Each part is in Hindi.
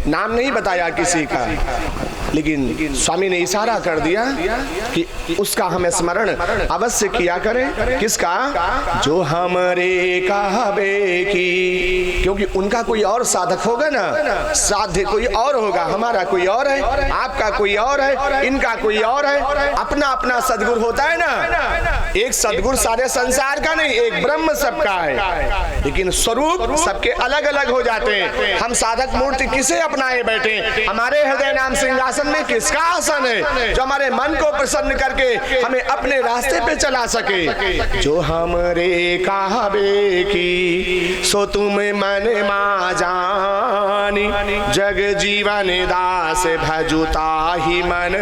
नाम नहीं बताया किसी का, लेकिन स्वामी ने इशारा कर दिया कि उसका हमें स्मरण अवश्य किया करें। किसका? जो हमरे कहबे की, क्योंकि उनका कोई और साधक होगा ना, साध्य कोई और होगा, हमारा कोई और है, आपका कोई और है, इनका कोई और है। अपना अपना सदगुरु होता है ना, एक सदगुरु सारे संसार का नहीं, एक ब्रह्म सबका है, लेकिन स्वरूप सबके अलग अलग हो जाते हैं। हम साधक मूर्ति किसे अपनाए बैठे? हमारे हृदय नाम सिंहासन में किसका आसन है जो हमारे मन को प्रसन्न करके हमें अपने रास्ते पे चला सके? जो हमरे कहबे की सो तुम मन मा जानी, जग जीवन दास भजुता ही मन,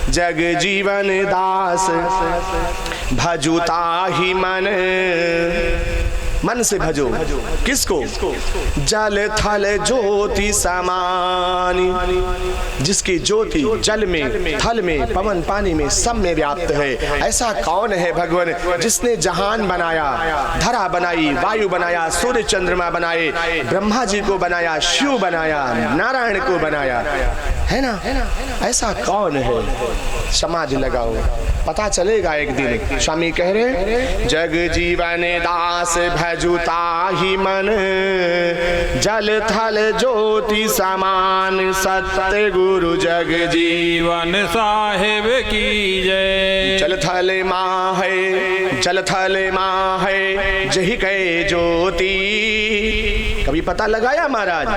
जग जीवन दास भजुता ही मन। मन से भजो किसको? जल थल ज्योति समानी, जिसकी ज्योति जल में, थल में, पवन पानी में, सब में व्याप्त है। ऐसा कौन है भगवान जिसने जहान बनाया, धरा बनाई, वायु बनाया, सूर्य चंद्रमा बनाए, ब्रह्मा जी को बनाया, शिव बनाया, नारायण को बनाया, है ना? ऐसा कौन है? समाज लगाओ, पता चलेगा एक दिन। स्वामी कह रहे जग जीवन दास भजुता ही मन, जल थल ज्योति समान, सत्य गुरु जग जीवन साहेब की जय। जल थल माँ है, जल थल माँ है, जही कहे ज्योति। कभी पता लगाया महाराज?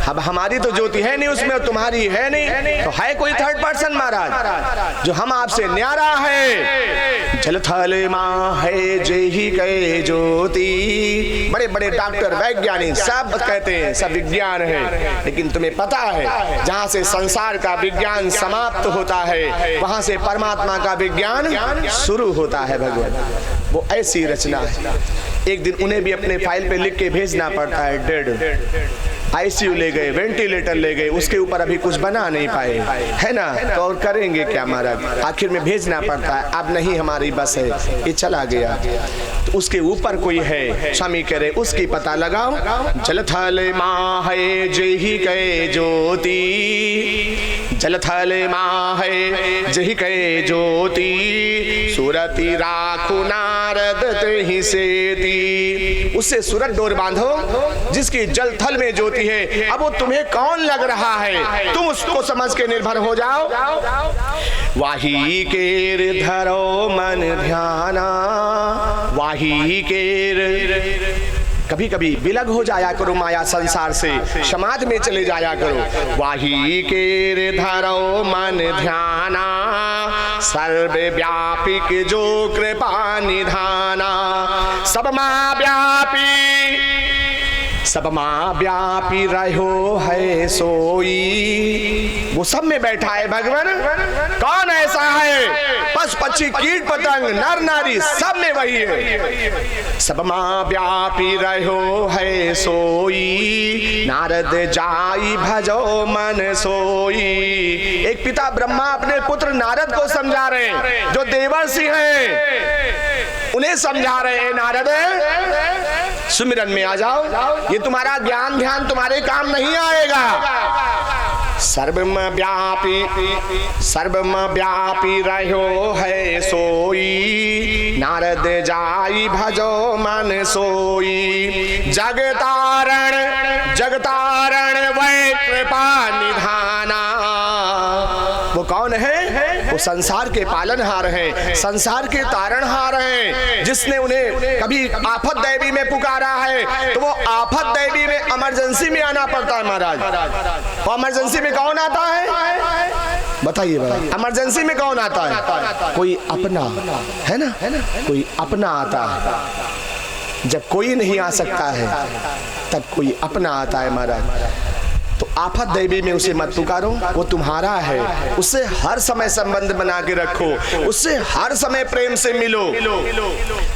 अब हमारी तो ज्योति है नहीं उसमें, तुम्हारी है नहीं, तो है कोई थर्ड पर्सन महाराज जो हम आपसे न्यारा है? जल थल माँ है जेही कहे ज्योति। बड़े बड़े डॉक्टर वैज्ञानिक सब कहते हैं सब विज्ञान है, लेकिन तुम्हें पता है जहाँ से संसार का विज्ञान समाप्त होता है वहां से परमात्मा का विज्ञान शुरू होता है। भगवान वो ऐसी रचना है। एक दिन उन्हें भी अपने फाइल पे लिख के भेजना पड़ता है, डेड। आईसीयू ले गए, वेंटिलेटर ले गए, उसके ऊपर अभी कुछ बना नहीं पाए, है ना? तो और करेंगे क्या महाराज? आखिर में भेजना पड़ता है, अब नहीं हमारी बस है, ये चला गया। तो उसके ऊपर कोई है, स्वामी कह रहे उसकी पता लगाओ। जल थल माँ है जेही कहे ज्योति, जल थल माँ है जेही कहे ज्योति, सुरति राखु नारद तेहि सेति। उससे सूरत डोर बांधो जिसकी जल थल में ज्योति है। अब वो तुम्हें कौन लग रहा है, तुम उसको समझ के निर्भर हो जाओ। वाही केर धरो मन ध्याना, वाही केर। कभी कभी विलग हो जाया करो माया संसार से, समाज में चले जाया करो। वाही केर धरो मन ध्याना, सर्वव्यापिक जो कृपा निधाना। सब माँ व्यापी, सब माँ व्यापी रहो है सोई। वो सब में बैठा है भगवान। कौन ऐसा है? पशु पक्षी कीट पतंग नर नारी सब में वही है। सब माँ व्यापी रहो है सोई, नारद जाई भजो मन सोई। एक पिता ब्रह्मा अपने पुत्र नारद को समझा रहे हैं, जो देवर्षि हैं उन्हें समझा रहे हैं, नारद सुमिरन में आ जाओ, ये तुम्हारा ज्ञान ध्यान तुम्हारे काम नहीं आएगा। सर्वम व्यापी रहो है सोई, नारद जाई भजो मन सोई। जगतारण वै कृपा निधाना। वो कौन है? वो संसार के पालनहार हैं, संसार के तारणहार हैं। जिसने उन्हें कभी आफत दैवी में पुकारा है तो वो आफत दैवी में इमरजेंसी में आना पड़ता है महाराज। और इमरजेंसी में कौन आता है? बताइए बड़ा, इमरजेंसी में कौन आता है? कोई अपना, है ना? कोई अपना आता है। जब कोई नहीं आ सकता है तब कोई अपना आता है महाराज। तो आफत दैवी में उसे मत पुकारो, वो तुम्हारा है। उससे हर समय संबंध बना के रखो, उससे हर समय प्रेम से मिलो।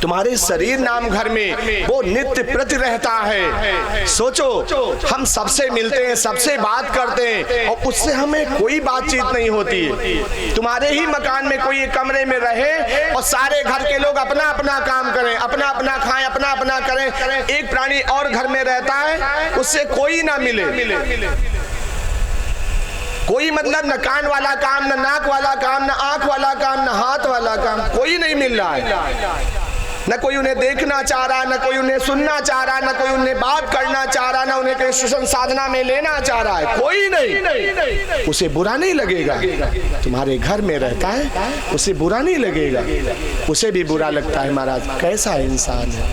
तुम्हारे शरीर नाम घर में वो नित्य प्रति रहता है। सोचो, हम सबसे मिलते हैं, सबसे बात करते हैं और उससे हमें कोई बातचीत नहीं होती। तुम्हारे ही मकान में कोई एक कमरे में रहे और सारे घर के लोग अपना अपना काम करें, अपना अपना खाएं, अपना अपना करें, एक प्राणी और घर में रहता है, उससे कोई ना मिले। कोई मतलब न कान वाला काम, न नाक वाला काम, न आंख वाला काम, न हाथ वाला काम, कोई नहीं मिल रहा है। न कोई उन्हें देखना चाह रहा, न कोई उन्हें सुनना चाह रहा, न कोई उन्हें बात करना चाह रहा, न उन्हें कहीं सुसन साधना में लेना चाह रहा है, कोई नहीं। उसे बुरा नहीं लगेगा, तुम्हारे घर में रहता है, उसे बुरा नहीं लगेगा। उसे भी बुरा लगता है, महाराज कैसा इंसान है,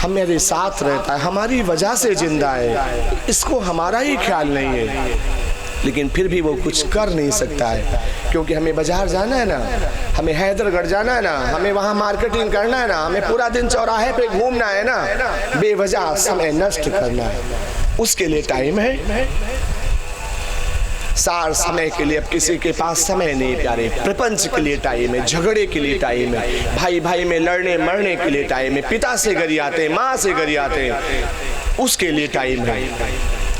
हम मेरे साथ रहता है, हमारी वजह से जिंदा है, इसको हमारा ही ख्याल नहीं है। लेकिन फिर भी वो कुछ कर नहीं सकता है, क्योंकि हमें बाजार जाना है ना, हमें हैदरगढ़ जाना है ना, हमें वहाँ मार्केटिंग करना है ना, हमें पूरा दिन चौराहे पे घूमना है ना, बेवजह समय नष्ट करना है, उसके लिए टाइम है। सार समय के लिए अब किसी के पास समय नहीं प्यारे। प्रपंच के लिए टाइम है, झगड़े के लिए टाइम है, भाई भाई में लड़ने मरने के लिए टाइम है, पिता से गरियाते हैं, माँ से गरियाते हैं, उसके लिए टाइम है।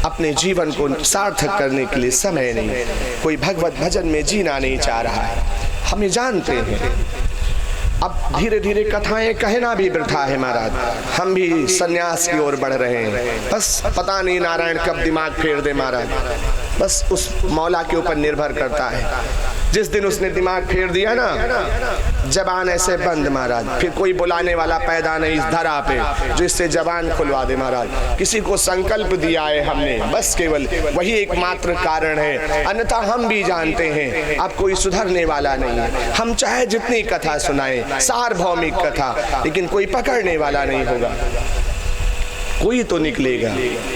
अपने जीवन को सार्थक करने के लिए समय नहीं। कोई भगवत भजन में जीना नहीं चाह रहा है, हमें जानते हैं। अब धीरे धीरे कथाएं कहना भी वृथा है महाराज, हम भी सन्यास की ओर बढ़ रहे हैं। बस पता नहीं नारायण कब दिमाग फेर दे महाराज, बस उस मौला के ऊपर निर्भर करता है। जिस दिन उसने दिमाग फेर दिया ना, जबान ऐसे बंद महाराज, फिर कोई बुलाने वाला पैदा नहीं इस धरा पे जो इससे जबान खुलवा दे महाराज। किसी को संकल्प दिया है हमने, बस केवल वही एकमात्र कारण है, अन्यथा हम भी जानते हैं अब कोई सुधरने वाला नहीं है। हम चाहे जितनी कथा सुनाएं, सार्वभौमिक कथा, लेकिन कोई पकड़ने वाला नहीं होगा, कोई तो निकलेगा,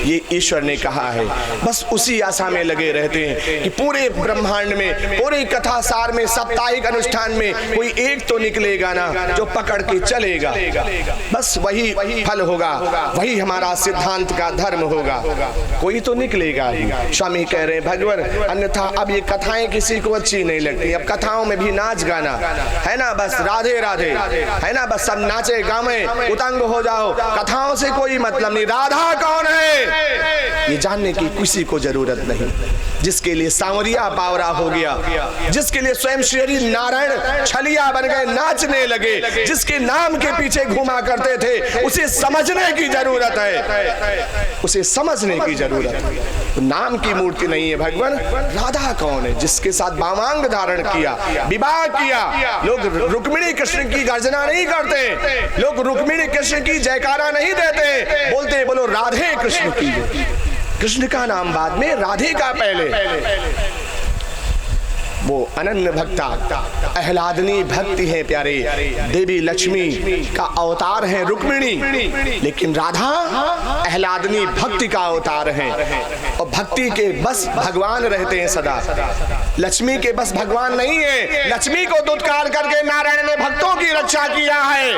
ये ईश्वर ने कहा है। बस उसी आशा में लगे रहते हैं कि पूरे ब्रह्मांड में, पूरी कथा सार में, साप्ताहिक अनुष्ठान में कोई एक तो निकलेगा ना जो पकड़ के चलेगा, बस वही फल होगा, वही हमारा सिद्धांत का धर्म होगा, कोई तो निकलेगा ही। स्वामी कह रहे हैं भगवान, अन्यथा अब ये कथाएं किसी को अच्छी नहीं लगती। अब कथाओं में भी नाच गाना है ना, बस राधे राधे है ना, बस सब नाचे गावे उतंग हो जाओ, कथाओं से कोई मतलब। राधा कौन है ये जानने की किसी को जरूरत नहीं। जिसके लिए सांवरिया बावरा हो गया, जिसके लिए स्वयं श्री नारायण छलिया बन गए, नाचने लगे, जिसके नाम के पीछे घूमा करते थे, उसे समझने की जरूरत है, उसे समझने की जरूरत है। नाम की मूर्ति नहीं है भगवान। राधा कौन है? जिसके साथ वामांग धारण किया, विवाह किया। लोग रुक्मिणी कृष्ण की गर्जना नहीं करते, लोग रुक्मिणी कृष्ण की जयकारा नहीं देते, बोलते बोलो राधे कृष्ण की। कृष्ण का नाम बाद में, राधे का पहले। वो अनन्य भक्ता आह्लादनी भक्ति है प्यारे, देवी लक्ष्मी का अवतार है रुक्मिणी, लेकिन राधा आह्लादनी भक्ति का अवतार है। और भक्ति के बस भगवान रहते हैं सदा, लक्ष्मी के बस भगवान नहीं है। लक्ष्मी को दुत्कार करके नारायण ने भक्तों की रक्षा किया है।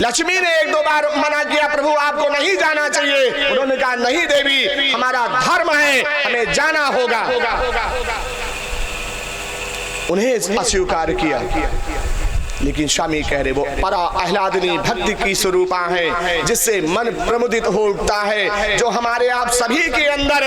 लक्ष्मी ने एक दो बार मना किया, प्रभु आपको नहीं जाना चाहिए, उन्होंने कहा नहीं देवी, हमारा धर्म है, हमें जाना होगा। उन्हें अस्वीकार किया, लेकिन स्वामी कह रहे वो परा आह्लादनी भक्ति की स्वरूपा है, जिससे मन प्रमुदित हो उठता है, जो हमारे आप सभी के अंदर।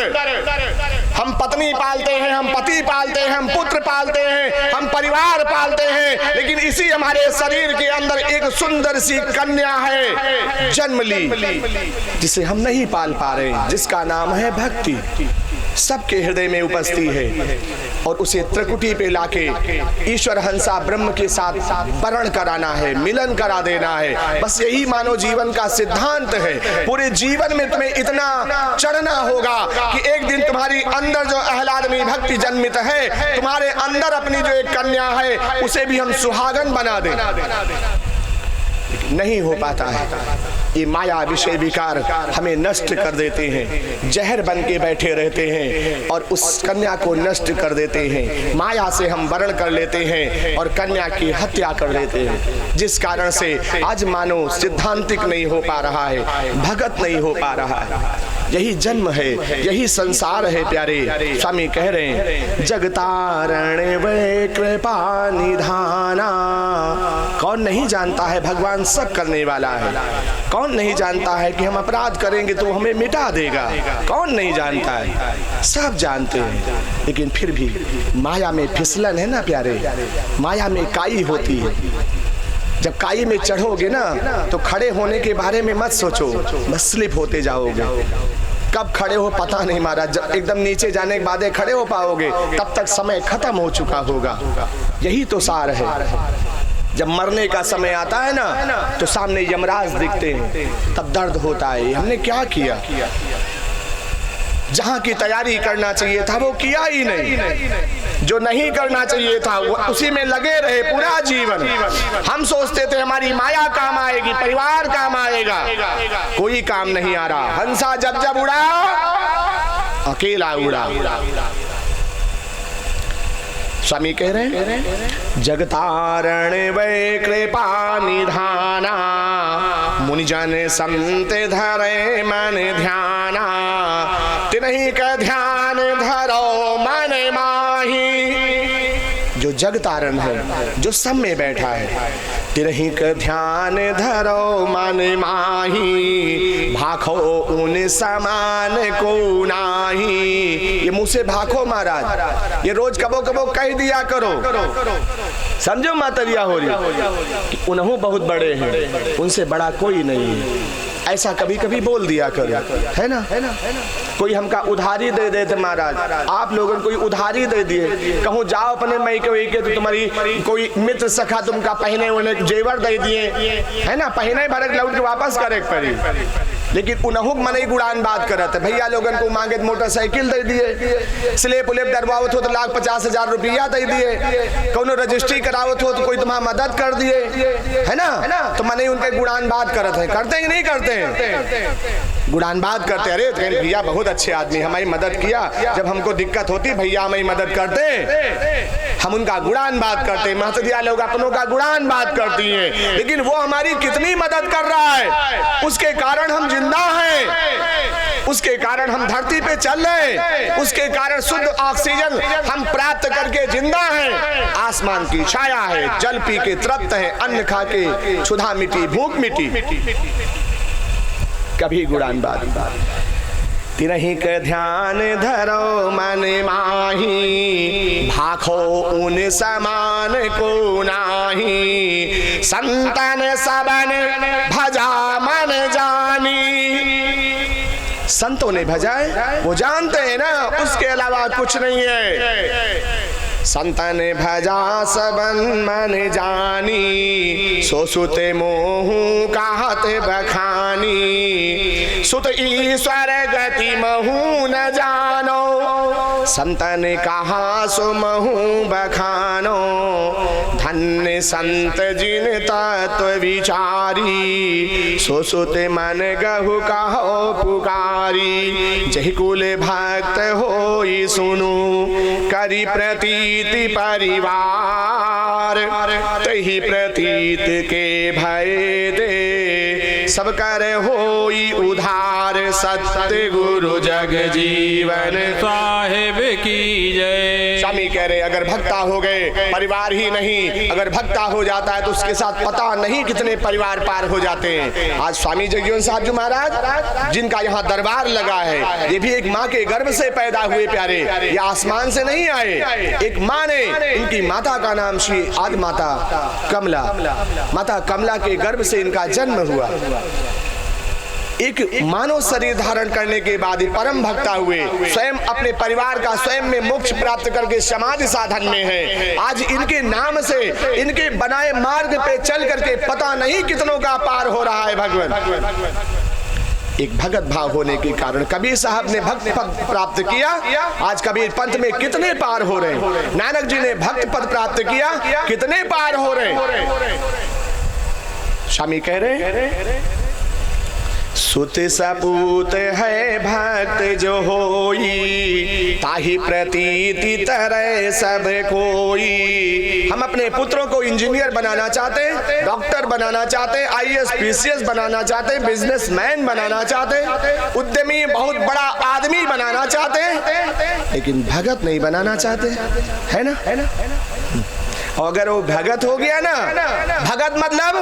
हम पत्नी पालते हैं, हम पति पालते हैं, हम पुत्र पालते हैं, हम परिवार पालते हैं, लेकिन इसी हमारे शरीर के अंदर एक सुंदर सी कन्या है जन्म ली, जिसे हम नहीं पाल पा रहे, जिसका नाम है भक्ति। सबके हृदय में उपस्थित है, और उसे त्रिकुटी पे लाके ईश्वर हंसा ब्रह्म के साथ वरण कराना है, मिलन करा देना है। बस यही मानव जीवन का सिद्धांत है। पूरे जीवन में तुम्हें इतना चढ़ना होगा कि एक दिन तुम्हारी अंदर जो आह्लादनी भक्ति जन्मित है, तुम्हारे अंदर अपनी जो एक कन्या है, उसे भी हम सुहागन बना दें। नहीं हो पाता है, ये माया विषय विकार हमें नष्ट कर देते हैं, जहर बन के बैठे रहते हैं और उस कन्या को नष्ट कर देते हैं। माया से हम वरण कर लेते हैं और कन्या की हत्या कर देते हैं, जिस कारण से आज मानो सिद्धांतिक नहीं हो पा रहा है, भगत नहीं हो पा रहा है। यही जन्म है, यही संसार है प्यारे। स्वामी कह रहे हैं जगतारण वे कृपा निधाना। कौन नहीं जानता है भगवान सब करने वाला है? कौन नहीं जानता है कि हम अपराध करेंगे तो हमें मिटा देगा? कौन नहीं जानता है? सब जानते हैं, लेकिन फिर भी माया में फिसलन है ना प्यारे, माया में काई होती है। जब काई में चढ़ोगे ना तो खड़े होने के बारे में मत सोचो, बस स्लिप होते जाओगे। कब खड़े हो पता नहीं महाराज, जब एकदम नीचे जाने के बाद खड़े हो पाओगे तब तक समय खत्म हो चुका होगा। यही तो सार है। जब मरने का समय आता है ना तो सामने यमराज दिखते हैं, तब दर्द होता है, हमने क्या किया? जहां की तैयारी करना चाहिए था वो किया ही नहीं, जो नहीं करना चाहिए था वो उसी में लगे रहे पूरा जीवन। हम सोचते थे हमारी माया काम आएगी, परिवार काम आएगा, कोई काम नहीं आ रहा। हंसा जब जब उड़ा अकेला उड़ा। स्वामी कह रहे हैं जगतारण वै कृपा निधाना, मुनिजन संत धरे मन ध्याना, तिन्हीं का ध्यान धरो मन माही। जो जग तारण है, जो सब में बैठा है, तिन्हीं का ध्यान धरो मन माही, भाखो उन समान को नाही। ये मुंह से भाखो महाराज, ये रोज कबो कबो कह दिया करो, समझो मातरिया हो रही कि उन्हों बहुत बड़े हैं, उनसे बड़ा कोई नहीं है। ऐसा कभी कभी बोल दिया करो, है ना? कोई हमका उधारी दे देते महाराज, आप लोगों को उधारी दे दिए, कहूँ जाओ अपने मई के तो तुम्हारी कोई मित्र सखा तुमका पहने उन्हें जेवर दे दिए, है ना? पहने भरक लौट के वापस करे पड़ी, लेकिन उन्हों मन गुड़ान बात करत है। भैया लोगन को मांगे मोटरसाइकिल दे दिए, स्लेप उलेप डरवावत हो तो 1,50,000 रुपया दे दिए, कौनो रजिस्ट्री करावत हो तो कोई तुम्हारा मदद कर दिए, है ना? तो मने उनके गुड़ान बात करत है, करते कि नहीं करते हैं? गुड़ान बात करते, अरे भैया बहुत अच्छे आदमी, हमारी मदद किया, जब हमको दिक्कत होती भैया हमारी मदद करते, हम उनका गुड़ान बात करते। महतदिया लोग अपनों का गुड़ान बात करती हैं, लेकिन वो हमारी कितनी मदद कर रहा है, उसके कारण हम जिंदा हैं, उसके कारण हम धरती पे चल रहे, उसके कारण शुद्ध ऑक्सीजन हम प्राप्त करके जिंदा हैं। आसमान की छाया है, जल पी के तृप्त है, अन्न खा के क्षुधा मिटी, भूख मिटी। कभी गुड़ान बात, तिन्हीं के ध्यान धरो मन माही, भाखो उन समान को नाही, संतन सबन भजा मन जानी। संतों ने भजाए, वो जानते हैं ना, उसके अलावा कुछ नहीं है। संतन भजा सबन मन जानी, सो सुते मोह कहत बखानी, सुत ईश्वर गति महू न जानो, संतन कहा सो महू बखानो, धन्य संत जिन तत्व विचारी, सो सुते मन गहु कहो पुकारी, जहि कुल भक्त होई सुनु, करी प्रतीति परिवार, तही प्रतीत के भय दे, सब कर होई उधार, सत्य गुरु जग जीवन साहेब की जय। स्वामी कह रहे अगर भक्ता हो गए, परिवार ही नहीं, अगर भक्ता हो जाता है तो उसके साथ पता नहीं कितने परिवार पार हो जाते हैं। आज स्वामी जगजीवन साहब जी महाराज जिनका यहाँ दरबार लगा है, ये भी एक माँ के गर्भ से पैदा हुए प्यारे, ये आसमान से नहीं आए। एक माँ ने, इनकी माता का नाम श्री आदि माता कमला, माता कमला के गर्भ से इनका जन्म हुआ। एक मानव शरीर धारण करने के बाद ही परम भक्ता हुए, स्वयं अपने परिवार का स्वयं में मोक्ष प्राप्त करके समाधि साधन में है। आज इनके नाम से, इनके बनाए मार्ग पे चल करके पता नहीं कितनों का पार हो रहा है भगवान। एक भगत भाव होने के कारण कबीर साहब ने भक्त पद प्राप्त किया, आज कबीर पंथ में कितने पार हो रहे हैं। नानक जी ने भक्त पद प्राप्त किया, कितने पार हो रहे हैं। स्वामी कह रहे सुत सपूत है भक्त जो होई, ताहि प्रतीति तरह सब कोई। हम अपने पुत्रों को इंजीनियर बनाना चाहते, डॉक्टर बनाना चाहते, IAS PCS बनाना चाहते, बिजनेसमैन बनाना चाहते, उद्यमी बहुत बड़ा आदमी बनाना चाहते, लेकिन भगत नहीं बनाना चाहते, है ना? अगर वो भगत हो गया ना, भगत मतलब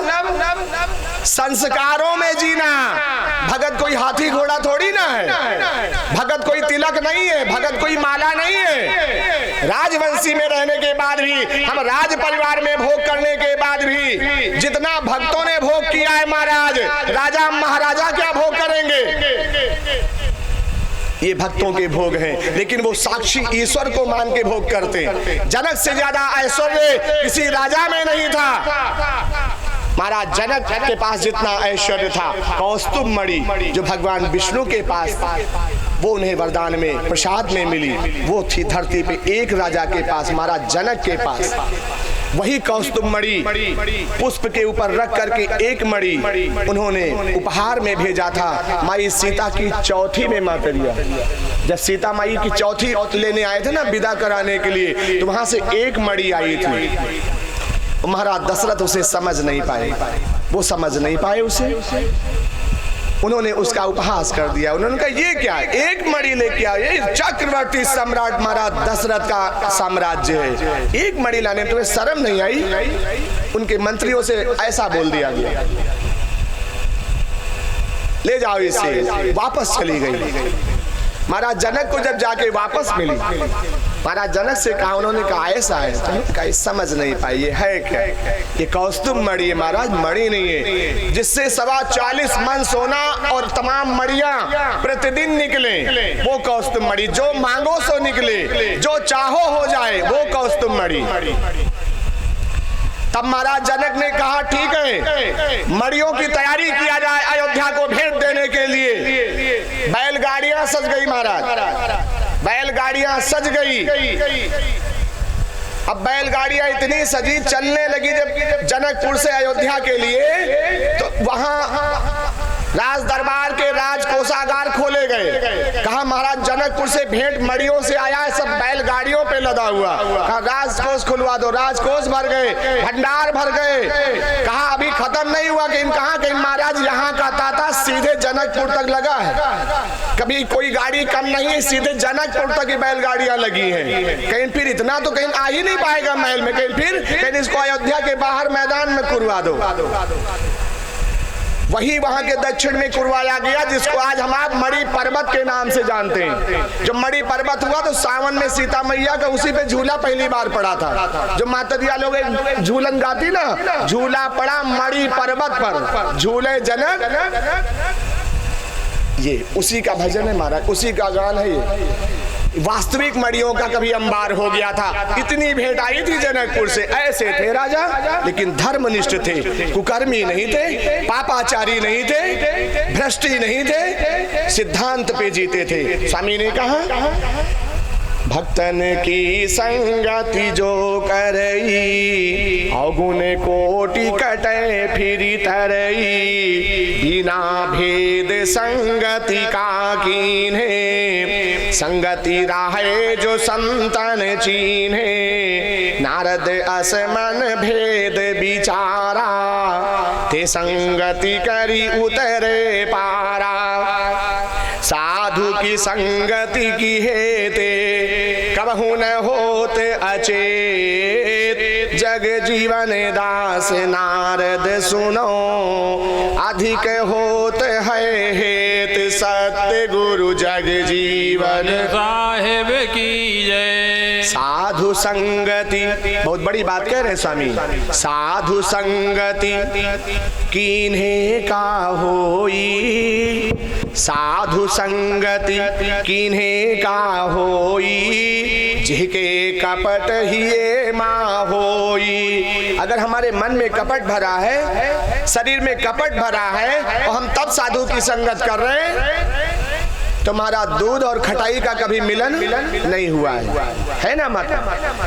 संस्कारों में जीना। भगत कोई हाथी घोड़ा थोड़ी ना है, भगत कोई तिलक नहीं है, भगत कोई माला नहीं है। राजवंशी में रहने के बाद भी, हम राज परिवार में भोग करने के बाद भी जितना भक्तों ने भोग किया है महाराज, राजा महाराजा क्या भोग करेंगे? ये भक्तों के भोग हैं, लेकिन वो साक्षी ईश्वर को मान के भोग करते। जनक से ज्यादा ऐश्वर्य किसी राजा में नहीं था। महाराज जनक के पास जितना ऐश्वर्य था, कौस्तुभ मणि जो भगवान विष्णु के पास था, वो उन्हें वरदान में प्रसाद में मिली, वो थी धरती पे एक राजा के पास, महाराज जनक के पास। वही कौस्तुभ मणि पुष्प के ऊपर रख करके एक मणि उन्होंने उपहार में भेजा था माई सीता की चौथी में मातरिया। जब सीता माई की चौथी लेने आए थे ना विदा कराने के लिए, तो वहां से एक मणि आई थी। महाराज दशरथ उसे समझ नहीं पाए, वो समझ नहीं पाए उसे, उन्होंने उसका उपहास कर दिया। उन्होंने कहा ये क्या है, एक मणि लेके आए, ये चक्रवर्ती सम्राट महाराज दशरथ का साम्राज्य है, एक मणि लाने में तुम्हें शर्म नहीं आई? उनके मंत्रियों से ऐसा बोल दिया गया, ले जाओ इसे। वापस चली गई। महाराज जनक को जब जाके वापस मिली, महाराज जनक से कहा, उन्होंने कहा ऐसा है, कहा समझ नहीं पाई ये है क्या? ये कौस्तुभ मणि है महाराज, मणि नहीं है, जिससे 40 मन सोना और तमाम मणियां प्रतिदिन निकले, वो कौस्तुभ मणि। जो मांगो सो निकले, जो चाहो हो जाए, वो कौस्तुभ मणि। तब महाराज जनक ने कहा ठीक है, मणियों की तैयारी किया जाए अयोध्या को भेंट देने के लिए। बैलगाड़ियां सज गई महाराज, बैलगाड़ियां सज गई। अब बैलगाड़ियां इतनी सजी, चलने लगी जब जनकपुर से अयोध्या के लिए, तो वहां राज दरबार के राज कोषागार खोले गए। कहा महाराज जनकपुर से भेंट मणियों से आया है, सब बैलगाड़ियों पे लदा हुआ। कहा राजकोष खुलवा दो, राजकोष भर गए, भंडार भर गए। कहा अभी खत्म नहीं हुआ कि कहा कि महाराज यहाँ का ताता सीधे जनकपुर तक लगा है, कभी कोई गाड़ी कम नहीं है, सीधे जनकपुर तक ही बैलगाड़ियां लगी हैं। कहीं फिर इतना तो कहीं आ ही नहीं पाएगा महल में, कहीं इसको अयोध्या के बाहर मैदान में कुरवा दो। वही वहां के दक्षिण में कुरवाया गया, जिसको आज हम आप मणि पर्वत के नाम से जानते हैं। जब मणि पर्वत हुआ तो सावन में सीता मैया का उसी पे झूला पहली बार पड़ा था। जो मातरिया लोग झूलन गाती ना, झूला पड़ा मणि पर्वत पर, झूले जनक, ये उसी का भजन है महाराज, उसी का गान है ये। वास्तविक मणियों का कभी अंबार हो गया था। इतनी भेंट आई थी जनकपुर से। ऐसे थे राजा, लेकिन धर्मनिष्ठ थे, कुकर्मी नहीं थे, पापाचारी नहीं थे, भ्रष्टी नहीं थे, सिद्धांत पे जीते थे। स्वामी ने कहा भक्तन की संगति जो करई, अवगुण कोटि कटे फिरी तरई, बिना भेद संगति का कीन्हे, संगति राहे जो संतन चीन्हे, नारद असमन भेद विचारा, ते संगति करी उतरे पारा, साधु की संगति की हेते, कबहु न होत अचेत, जग जीवन दास नारद सुनो, अधिक होत है हेत, सत्य गुरु जग जीवन साहेब की जय। साधु संगति, बहुत बड़ी बात कह रहे स्वामी, साधु संगति किन्हे का होई, साधु संगति किन्हे का होई, जिहके कपट हिये माँ होई। अगर हमारे मन में कपट भरा है, शरीर में कपट भरा है, और हम तब साधु की संगत कर रहे हैं, तुम्हारा दूध और खटाई का कभी मिलन नहीं हुआ है ना माता?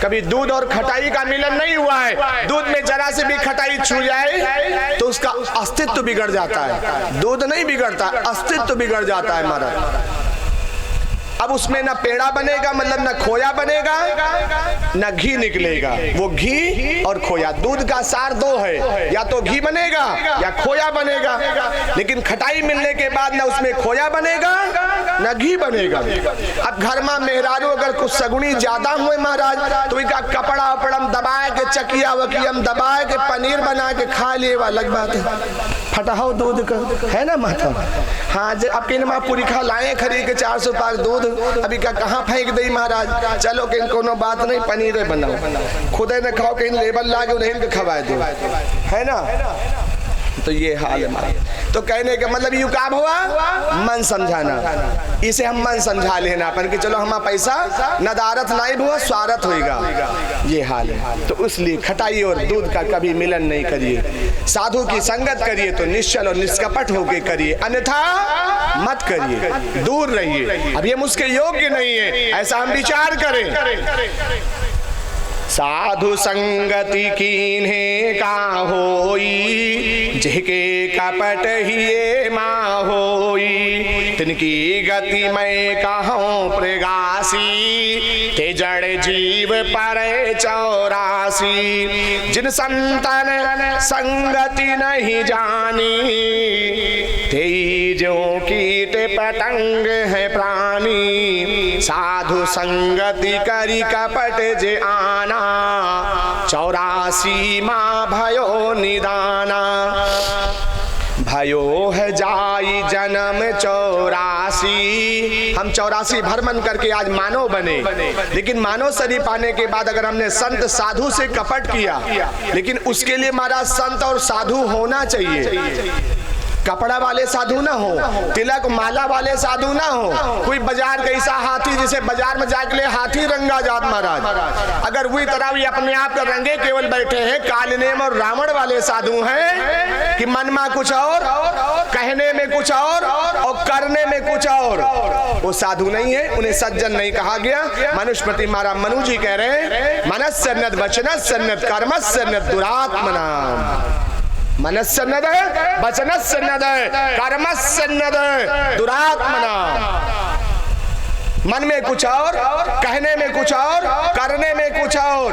कभी दूध और खटाई का मिलन नहीं हुआ है। दूध में जरा से भी खटाई छू जाए तो उसका अस्तित्व बिगड़ जाता है। दूध नहीं बिगड़ता, अस्तित्व बिगड़ जाता है महाराज। अब उसमें ना पेड़ा बनेगा, मतलब ना खोया बनेगा, ना घी निकलेगा। वो घी और खोया, दूध का सार दो है, या तो घी बनेगा या खोया बनेगा। लेकिन खटाई मिलने के बाद ना उसमें खोया बनेगा ना घी बनेगा। अब घर में मेहरारू अगर कुछ सगुनी ज्यादा हुए महाराज, तो इनका कपड़ा उपड़म दबाए के चकिया वकियम दबाए के पनीर बना के खा लिए, अलग बात है। फटाओ दूध का है ना माता? हाँ, अब किन पूरी खा लाए खरीद के 400 पाक दूध, अभी का कहाँ फेंक दई महाराज। चलो कि कोनो बात नहीं, पनीर बनाओ, खुदे न खाओ, कहीं लेबल लागे उन्हें खवाए दो, है ना? तो ये हाल है महाराज। तो कहने का मतलब यू काम हुआ, मन समझाना। इसे हम मन समझा लेना अपन कि चलो हमारा पैसा नदारत नहीं हुआ, स्वार्थ होगा। ये हाल है। तो इसलिए खटाई और दूध का कभी मिलन नहीं करिए। साधु की संगत करिए तो निश्चल और निष्कपट होके करिए, अन्यथा मत करिए, दूर रहिए। अब ये मुझके योग्य नहीं है, ऐसा हम विचार करें। साधु संगति कीन्हे का होई, जिहके कपट हिये माँ होई। तिनकी गति मैं कहूँ प्रगासी, ते जड़ जीव पर 84। जिन संतन संगति नहीं जानी, ते जो कीट पतंग है प्राणी। साधु संगति करी कपट जे आना, 84 माँ भयो निदाना। भयो है जाई जन्म 84। हम 84 भ्रमण करके आज मानव बने, लेकिन मानव शरीर पाने के बाद अगर हमने संत साधु से कपट किया, लेकिन उसके लिए हमारा संत और साधु होना चाहिए। कपड़ा वाले साधु ना हो, तिलक माला वाले साधु ना हो, कोई बाजार कैसा हाथी, जैसे बाजार में जाके ले हाथी रंगा जात महाराज। अगर वही तरह भी अपने आप का रंगे केवल बैठे हैं, कालनेम और रावण वाले साधु हैं कि मन में कुछ और, कहने में कुछ और करने में कुछ और, वो साधु नहीं है, उन्हें सज्जन नहीं कहा गया। मनुष्यपति महाराज मनु जी कह रहे हैं, मनस्सन्नत वचनस्सन्नत कर्मस्सन्नत दुरात्मना। मनस्सन्नत वचनस्सन्नत कर्मस्सन्नत दुरात्मना। मन में कुछ और, कहने में कुछ और, करने में कुछ और।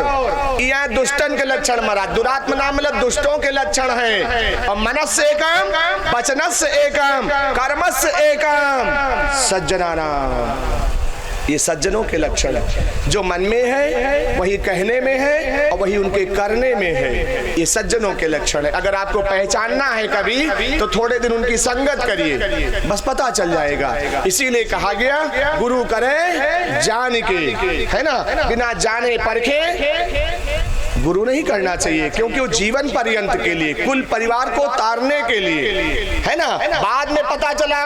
यह दुष्टन के लक्षण महाराज। दुरात्मना मतलब दुष्टों के लक्षण हैं। और मनस एकम, वचनस एकम, कर्मस एकम, सज्जनानाम। ये सज्जनों के लक्षण है। जो मन में है वही कहने में है और वही उनके करने में है। ये सज्जनों के लक्षण है। अगर आपको पहचानना है कभी तो थोड़े दिन उनकी संगत करिए, बस पता चल जाएगा। इसीलिए कहा गया गुरु करे जान के, है ना, बिना जाने परखे गुरु नहीं करना चाहिए, क्योंकि वो जीवन पर्यंत के लिए, कुल परिवार को तारने के लिए, है ना। बाद में पता चला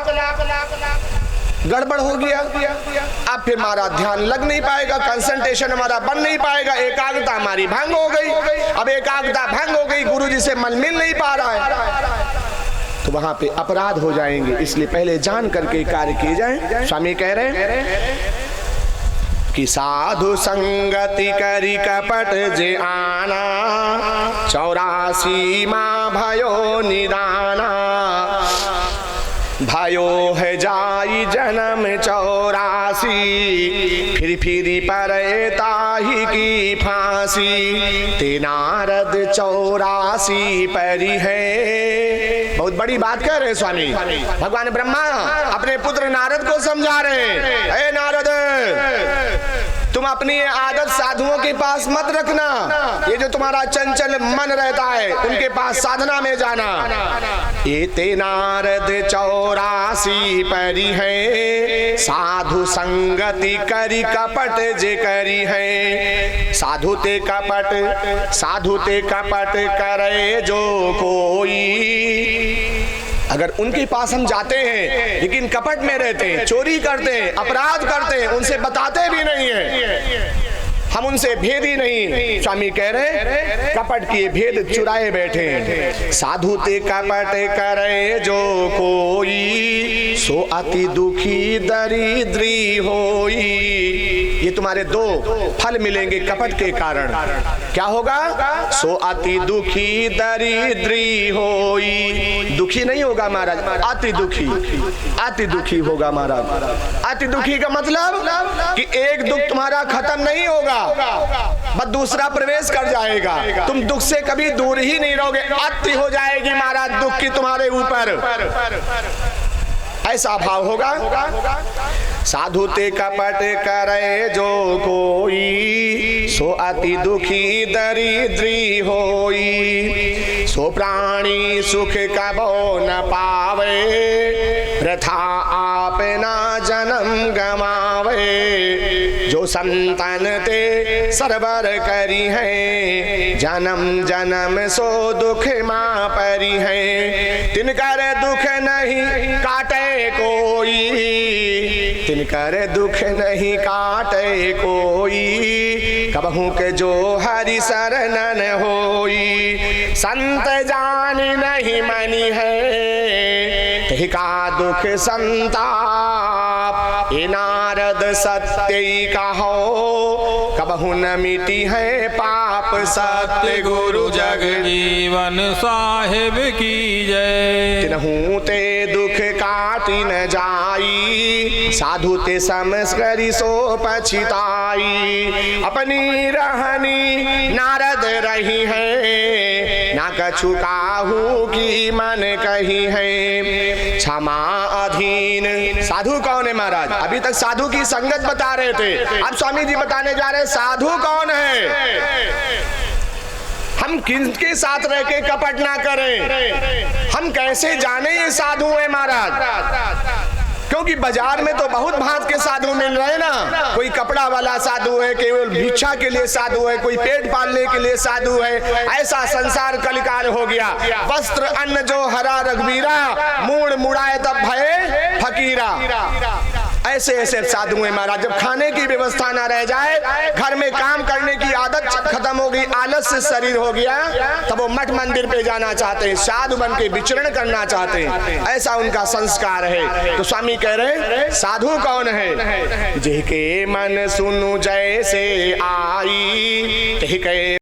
गड़बड़ हो गया, अब फिर हमारा ध्यान लग नहीं पाएगा, कंसंट्रेशन हमारा बन नहीं पाएगा, एकाग्रता हमारी भंग हो गई। अब एकाग्रता भंग हो गई, गुरु जी से मन मिल नहीं पा रहा है, तो वहां पे अपराध हो जाएंगे। इसलिए पहले जान करके कार्य किए जाए। स्वामी कह रहे हैं कि साधु संगति करी कपट जे आना, 84 माँ भयो निदाना। भयो है जाई जन्म 84, फिर परे ताही की फांसी। ते नारद 84 परी है। बहुत बड़ी बात कर रहे स्वामी। भगवान ब्रह्मा अपने पुत्र नारद को समझा रहे हैं, हे नारद, तुम अपनी आदत साधुओं के पास मत रखना। ये जो तुम्हारा चंचल मन रहता है, उनके पास साधना में जाना। ये ते नारद 84 परी है, साधु संगति करी कपट जे करी है। साधु ते कपट करे जो कोई। अगर उनके पास हम जाते हैं लेकिन कपट में रहते हैं, चोरी करते हैं, अपराध करते हैं, उनसे बताते भी नहीं है, हम उनसे भेद ही नहीं। स्वामी कह रहे कपट किए भेद चुराए बैठे। साधु ते कपट करे जो कोई, सो अति दुखी दरिद्री होई। ये तुम्हारे दो फल मिलेंगे कपट के कारण। क्या होगा? सो अति दुखी दरिद्री होई। दुखी नहीं होगा महाराज, अति दुखी, अति दुखी होगा महाराज। अति दुखी का मतलब कि एक दुख तुम्हारा खत्म नहीं होगा, बस दूसरा प्रवेश कर जाएगा। तुम दुख से कभी दूर ही नहीं रहोगे, अति हो जाएगी महाराज दुख की तुम्हारे ऊपर, ऐसा भाव होगा। साधु ते कपट करे जो कोई, सो अति दुखी दरिद्री होई। सो प्राणी सुख कबो न पावे, वृथा आप ना जन्म गमावे। जो संतन ते सरबर करी है, जन्म जन्म सो दुख मां परी है। तिनकर दुख नहीं काटे कोई, तिनकर दुख नहीं काटे कोई। कबहू के जो हरि शरणन होई। संत जान नहीं मनी है, तेहि का दुख संताप। ये नारद सत्य कहो, कबहू न मिटी है पाप। सत्य गुरु जग जीवन साहिब की जय। तिनहू ते दुख काटी न जाई, साधु ते समस्करी सो पछिताई। अपनी रहनी नारद रही है, ना कछु काहू की मन कही है। क्षमा अधीन। साधु कौन है महाराज? अभी तक साधु की संगत बता रहे थे, अब स्वामी जी बताने जा रहे साधु कौन है। हम किनके साथ रह के कपट ना करें, हम कैसे जाने ये साधु है महाराज। क्योंकि बाजार में तो बहुत भांत के साधु मिल रहे हैं ना। कोई कपड़ा वाला साधु है, केवल भिक्षा के लिए साधु है, कोई पेट पालने के लिए साधु है। ऐसा संसार कलिकाल हो गया। वस्त्र अन्न जो हरा रघुवीरा, मूड मुड़ाए तब भये फकीरा। ऐसे ऐसे साधु हैं महाराज। जब खाने की व्यवस्था ना रह जाए, घर में काम करने की आदत खत्म हो गई, आलस से शरीर हो गया, तब वो मठ मंदिर पे जाना चाहते हैं, साधु बन के विचरण करना चाहते हैं। ऐसा उनका संस्कार है। तो स्वामी कह रहे साधु कौन है? जिहके मन सुनु जैसे आई, तिहके